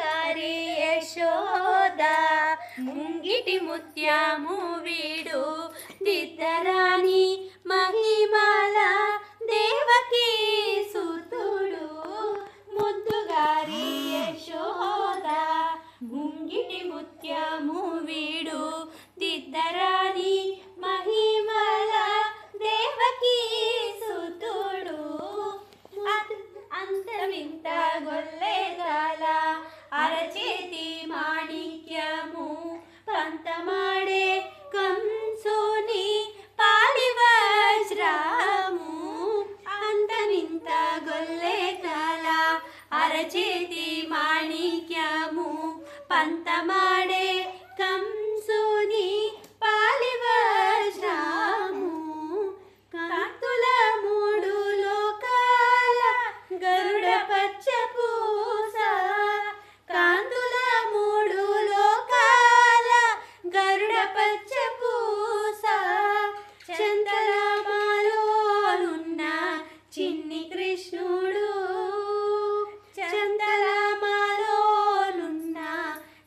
గారి యశోద ముంగిటి ముత్యము వీడు దిద్దరాని మహిమల దేవకీ సుతుడు ముద్దుగారి యశోద ముంగిటి ముత్యము వీడు దిద్దరాని మహిమల దేవకీ సుతుడు అంతవింత గొల్లెగాల అరచేతి మాణిక్యము పంతమాడే కంసుని పాలి వజ్రము అంతవింత గొల్లెగాల అరచేతి మాణిక్యము పంతమాడే కంసుని పాలి వజ్రము కాంతుల మూడు లోకాల గరుడ పచ్చ పూస కాంతుల మూడు లోకాల గరుడ పచ్చ పూస చందమాలోనున్న చిన్ని కృష్ణుడు చందమాలోనున్న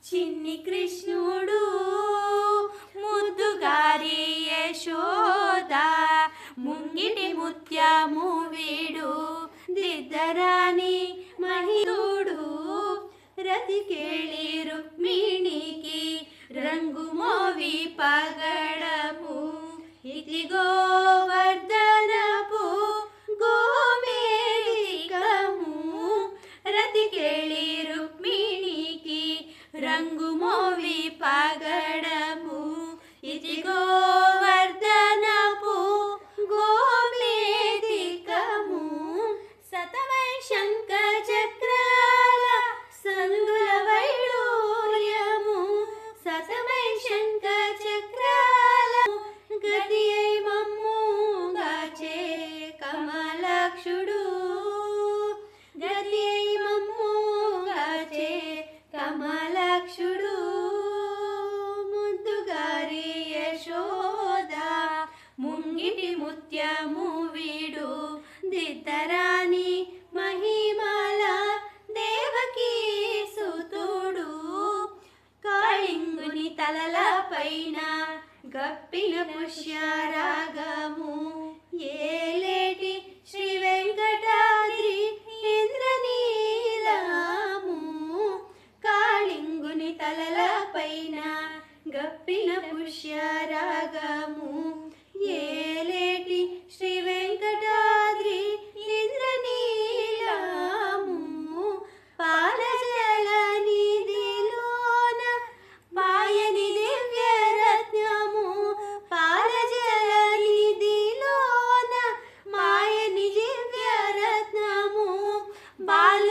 చిన్ని కృష్ణుడు ముద్దుగారి యశోద ముంగిటి ముత్యము వీడు దిద్దరాని మహిళుడు రతికేళి రుక్మిణికి రంగు మోవి పగడము ఇదిగో వర్ధనపు గోమేలికము రతికేళి రుక్మిణికి రంగు మోవి పగడము ఇదిగో వర్ధనపు గోమేదికము సతమై శంఖ చక్రాల సందుల వైడూర్యము సతమై శంఖ చక్రాల గది అయి మమ్ము గాచే కమలాక్షుడు గది అయి మమ్ము గాచే కమలాక్షుడు ముద్దుగారి యశోద ముంగిటి ముత్యము వీడు దిద్దరాని మహిమల దేవకీ సుతుడు కాళింగుని తలల పైన గప్పిన పుష్యరాగము ఏలేటి శ్రీ వెంకటాద్రి ఇంద్రనీలము కాళింగుని తలల పైన గప్పిన పుష్యరాగము ఏలేటి శ్రీ వెంకటాద్రి ఇంద్రనీలము పాలజల నిధిలోన పాయని దివ్యరత్నము పాలజల నిధిలోన మాయని దివ్యరత్నము బాల